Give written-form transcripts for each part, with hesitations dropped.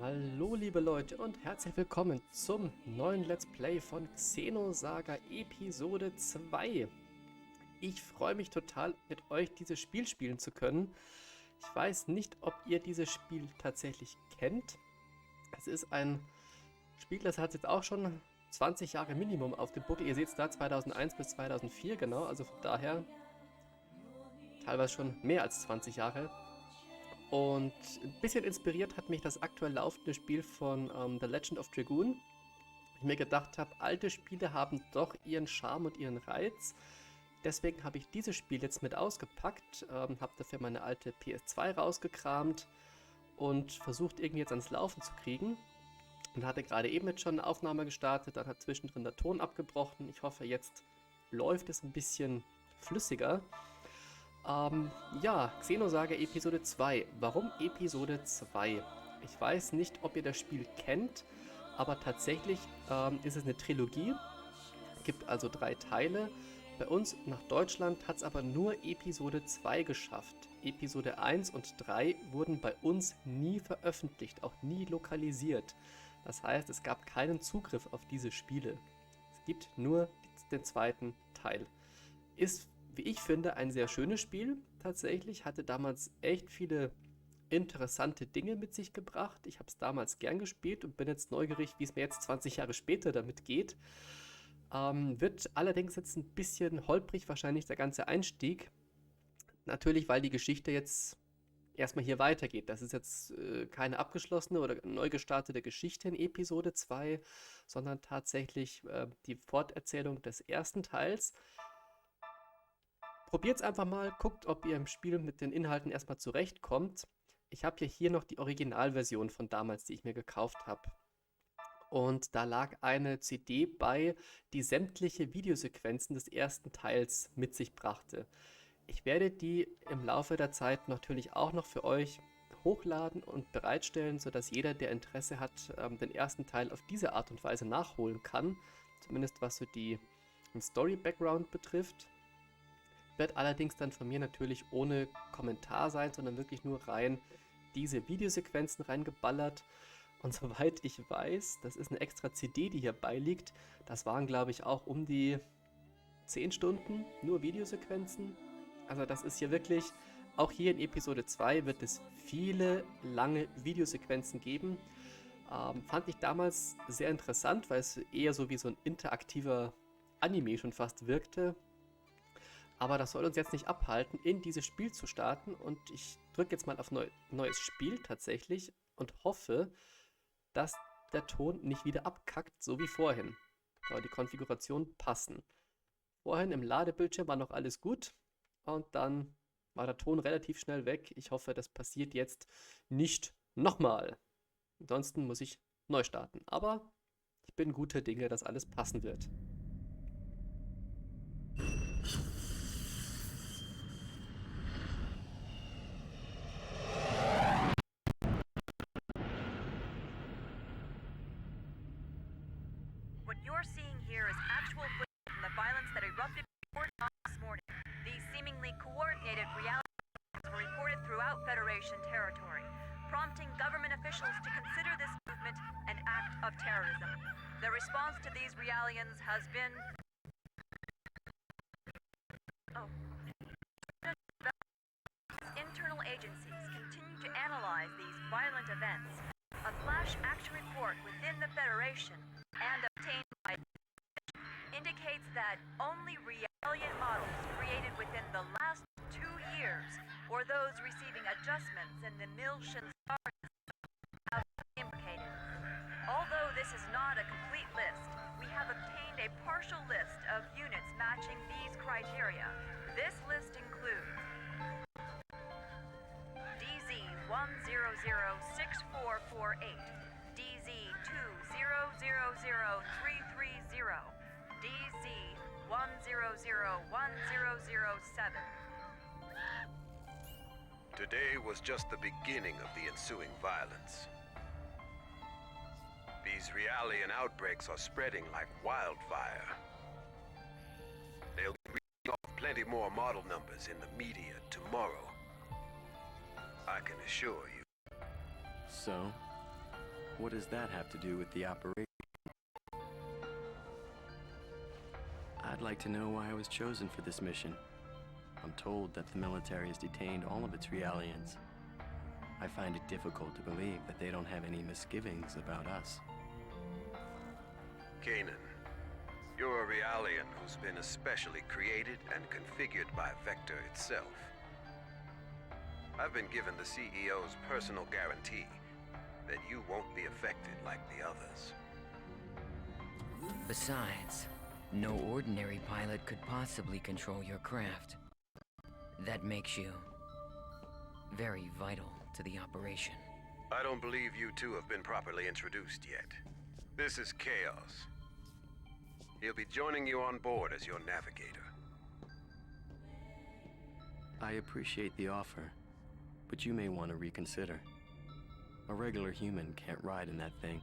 Hallo liebe Leute und herzlich willkommen zum neuen Let's Play von Xenosaga Episode 2. Ich freue mich total, mit euch dieses Spiel spielen zu können. Ich weiß nicht, ob ihr dieses Spiel tatsächlich kennt. Es ist ein Spiel, das hat jetzt auch schon 20 Jahre Minimum auf dem Buckel. Ihr seht es da, 2001 bis 2004 genau, also von daher teilweise schon mehr als 20 Jahre. Und ein bisschen inspiriert hat mich das aktuell laufende Spiel von The Legend of Dragoon. Ich mir gedacht habe, alte Spiele haben doch ihren Charme und ihren Reiz. Deswegen habe ich dieses Spiel jetzt mit ausgepackt, habe dafür meine alte PS2 rausgekramt und versucht irgendwie jetzt ans Laufen zu kriegen. Und hatte gerade eben jetzt schon eine Aufnahme gestartet, dann hat zwischendrin der Ton abgebrochen. Ich hoffe, jetzt läuft es ein bisschen flüssiger. Ja, Xenosaga Episode 2. Warum Episode 2? Ich weiß nicht, ob ihr das Spiel kennt, aber tatsächlich ist es eine Trilogie. Gibt also 3 Teile. Bei uns nach Deutschland hat es aber nur Episode 2 geschafft. Episode 1 und 3 wurden bei uns nie veröffentlicht, auch nie lokalisiert. Das heißt, es gab keinen Zugriff auf diese Spiele. Es gibt nur den zweiten Teil. Ist, wie ich finde, ein sehr schönes Spiel tatsächlich. Hatte damals echt viele interessante Dinge mit sich gebracht. Ich habe es damals gern gespielt und bin jetzt neugierig, wie es mir jetzt 20 Jahre später damit geht. Wird allerdings jetzt ein bisschen holprig wahrscheinlich der ganze Einstieg. Natürlich, weil die Geschichte jetzt erstmal hier weitergeht. Das ist jetzt keine abgeschlossene oder neu gestartete Geschichte in Episode 2, sondern tatsächlich die Forterzählung des ersten Teils. Probiert es einfach mal, guckt, ob ihr im Spiel mit den Inhalten erstmal zurechtkommt. Ich habe ja hier noch die Originalversion von damals, die ich mir gekauft habe. Und da lag eine CD bei, die sämtliche Videosequenzen des ersten Teils mit sich brachte. Ich werde die im Laufe der Zeit natürlich auch noch für euch hochladen und bereitstellen, sodass jeder, der Interesse hat, den ersten Teil auf diese Art und Weise nachholen kann. Zumindest was so den Story-Background betrifft. Wird allerdings dann von mir natürlich ohne Kommentar sein, sondern wirklich nur rein diese Videosequenzen reingeballert. Und soweit ich weiß, das ist eine extra CD, die hier beiliegt. Das waren, glaube ich, auch um die 10 Stunden nur Videosequenzen. Also das ist hier wirklich, auch hier in Episode 2 wird es viele lange Videosequenzen geben. Fand ich damals sehr interessant, weil es eher so wie so ein interaktiver Anime schon fast wirkte. Aber das soll uns jetzt nicht abhalten, in dieses Spiel zu starten. Und ich drücke jetzt mal auf neues Spiel tatsächlich und hoffe, dass der Ton nicht wieder abkackt, so wie vorhin. Aber die Konfiguration passen. Vorhin im Ladebildschirm war noch alles gut und dann war der Ton relativ schnell weg. Ich hoffe, das passiert jetzt nicht nochmal. Ansonsten muss ich neu starten. Aber ich bin guter Dinge, dass alles passen wird. What you're seeing here is actual footage from the violence that erupted before dawn this morning. These seemingly coordinated realities were reported throughout Federation territory, prompting government officials to consider this movement an act of terrorism. The response to these realities has been... Internal agencies continue to analyze these violent events. A flash action report within the Federation and obtained by indicates that only realien models created within the last 2 years, or those receiving adjustments in the Milschen star system, have been implicated. Although this is not a complete list, we have obtained a partial list of units matching these criteria. This list includes DZ-1006448, DZ-2000330, DZ-1001007. Today was just the beginning of the ensuing violence. These realien outbreaks are spreading like wildfire. They'll be reading off plenty more model numbers in the media tomorrow. I can assure you. So, What does that have to do with the operation? I'd like to know why I was chosen for this mission. I'm told that the military has detained all of its Realians. I find it difficult to believe that they don't have any misgivings about us. Kanan, you're a Realian who's been especially created and configured by Vector itself. I've been given the CEO's personal guarantee that you won't be affected like the others. Besides, no ordinary pilot could possibly control your craft. That makes you very vital to the operation. I don't believe you two have been properly introduced yet. This is Chaos. He'll be joining you on board as your navigator. I appreciate the offer, but you may want to reconsider. A regular human can't ride in that thing.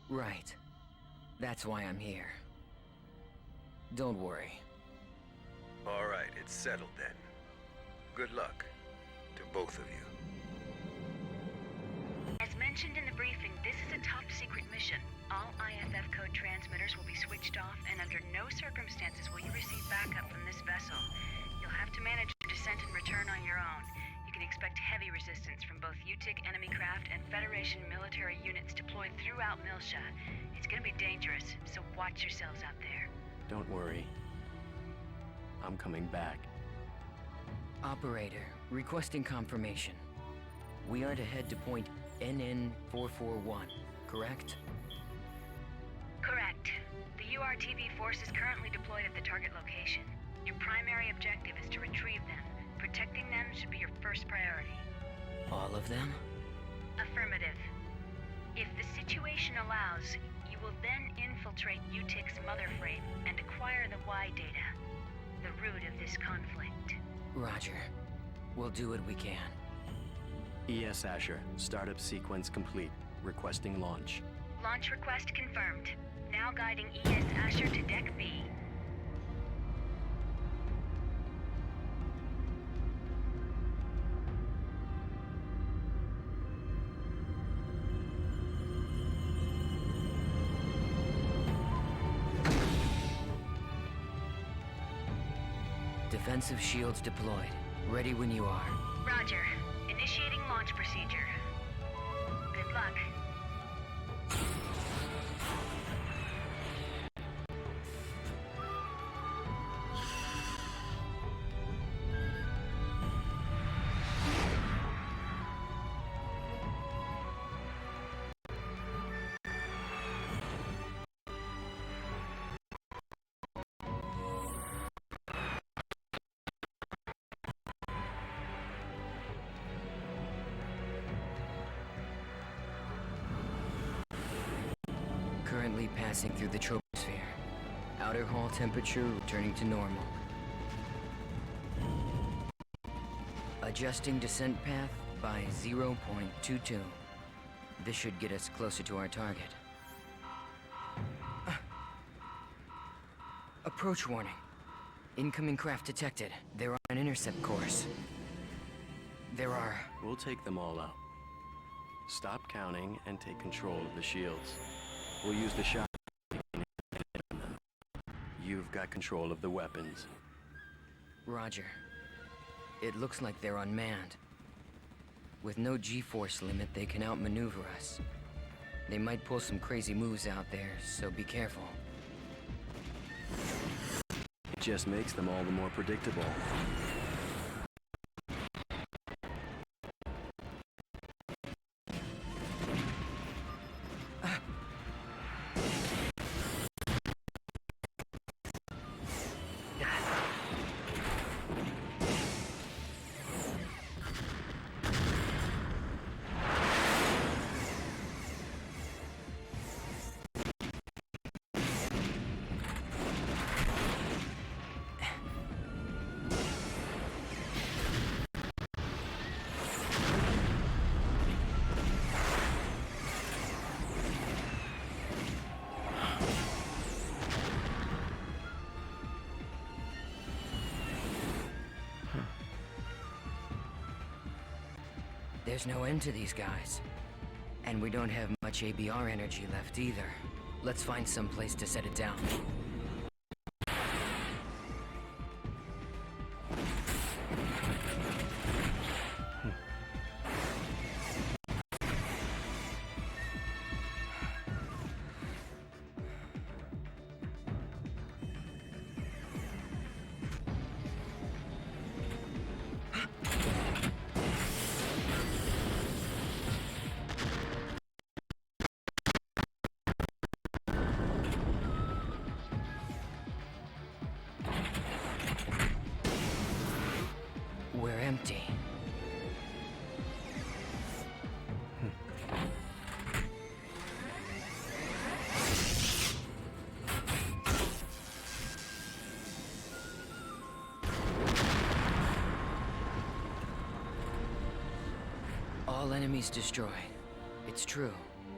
Right. That's why I'm here. Don't worry. All right, it's settled then. Good luck to both of you. As mentioned in the briefing, this is a top-secret mission. All IFF code transmitters will be switched off, and under no circumstances will you receive backup from this vessel. You'll have to manage your descent and return on your own. You can expect heavy resistance from both UTIC enemy craft and Federation military units deployed throughout Milsha. It's gonna be dangerous, so watch yourselves out there. Don't worry. I'm coming back. Operator, requesting confirmation. We are to head to point NN441, correct? Correct. The URTV force is currently deployed at the target location. Your primary objective is to retrieve them. Protecting them should be your first priority. All of them? Affirmative. If the situation allows, you will then infiltrate UTIC's mother frame and acquire the Y data, the root of this conflict. Roger. We'll do what we can. ES Asher, startup sequence complete. Requesting launch. Launch request confirmed. Now guiding ES Asher to Deck B. Defensive shields deployed. Ready when you are. Roger. Initiating launch procedure. Good luck. Currently passing through the troposphere. Outer hull temperature returning to normal. Adjusting descent path by 0.22. This should get us closer to our target. Approach warning. Incoming craft detected. They're on an intercept course. There are... We'll take them all out. Stop counting and take control of the shields. We'll use the shot. You've got control of the weapons. Roger. It looks like they're unmanned. With no G-force limit, they can outmaneuver us. They might pull some crazy moves out there, so be careful. It just makes them all the more predictable. There's no end to these guys. And we don't have much ABR energy left either. Let's find some place to set it down. We're empty. All enemies destroyed. It's true.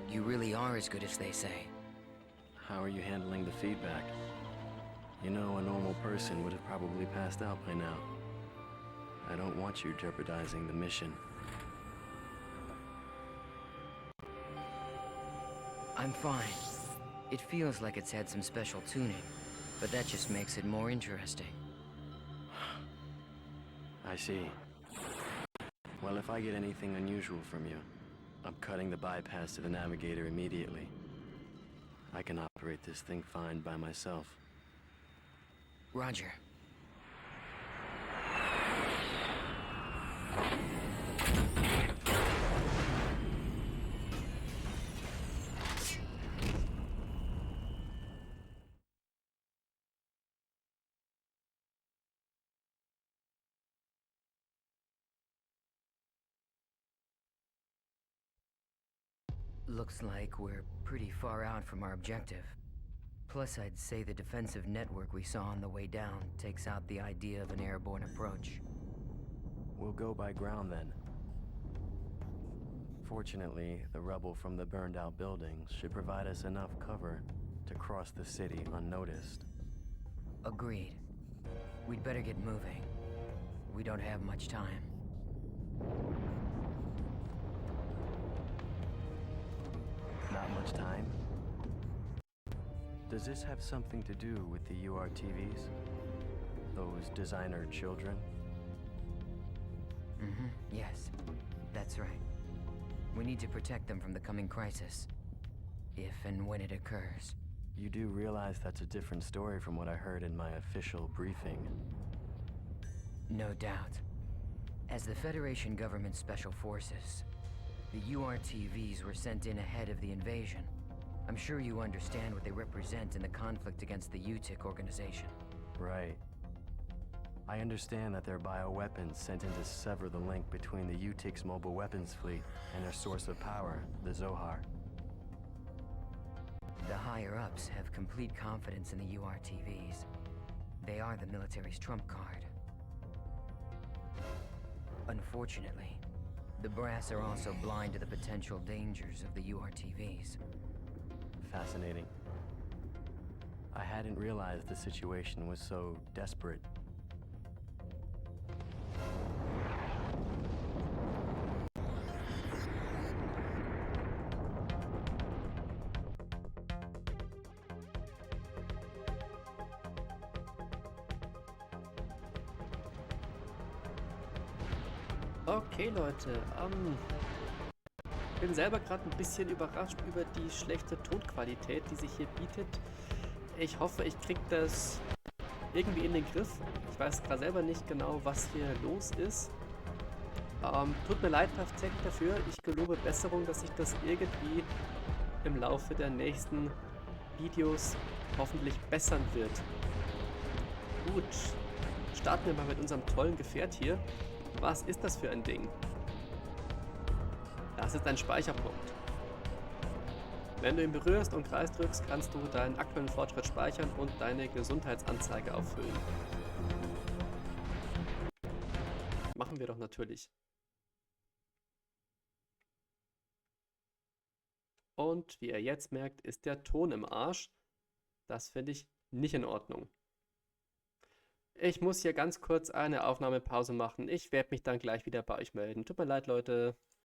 You really are as good as they say. How are you handling the feedback? You know, a normal person would have probably passed out by now. I don't want you jeopardizing the mission. I'm fine. It feels like it's had some special tuning, but that just makes it more interesting. I see. Well, if I get anything unusual from you, I'm cutting the bypass to the navigator immediately. I can operate this thing fine by myself. Roger. Looks like we're pretty far out from our objective. Plus, I'd say the defensive network we saw on the way down takes out the idea of an airborne approach. We'll go by ground then. Fortunately, the rubble from the burned-out buildings should provide us enough cover to cross the city unnoticed. Agreed. We'd better get moving. We don't have much time. Not much time? Does this have something to do with the URTVs? Those designer children? Yes. That's right. We need to protect them from the coming crisis. If and when it occurs. You do realize that's a different story from what I heard in my official briefing. No doubt. As the Federation government special forces, the URTVs were sent in ahead of the invasion. I'm sure you understand what they represent in the conflict against the UTIC organization. Right. I understand that they're bioweapons sent in to sever the link between the UTIC's mobile weapons fleet and their source of power, the Zohar. The higher-ups have complete confidence in the URTVs. They are the military's trump card. Unfortunately, the brass are also blind to the potential dangers of the URTVs. Fascinating. I hadn't realized the situation was so desperate. Okay, Leute, bin selber gerade ein bisschen überrascht über die schlechte Tonqualität, die sich hier bietet. Ich hoffe, ich kriege das irgendwie in den Griff. Ich weiß gerade selber nicht genau, was hier los ist. Tut mir leid tatsächlich dafür. Ich gelobe Besserung, dass sich das irgendwie im Laufe der nächsten Videos hoffentlich bessern wird. Gut, starten wir mal mit unserem tollen Gefährt hier. Was ist das für ein Ding? Das ist ein Speicherpunkt. Wenn du ihn berührst und Kreis drückst, kannst du deinen aktuellen Fortschritt speichern und deine Gesundheitsanzeige auffüllen. Machen wir doch natürlich. Und wie ihr jetzt merkt, ist der Ton im Arsch. Das finde ich nicht in Ordnung. Ich muss hier ganz kurz eine Aufnahmepause machen. Ich werde mich dann gleich wieder bei euch melden. Tut mir leid, Leute.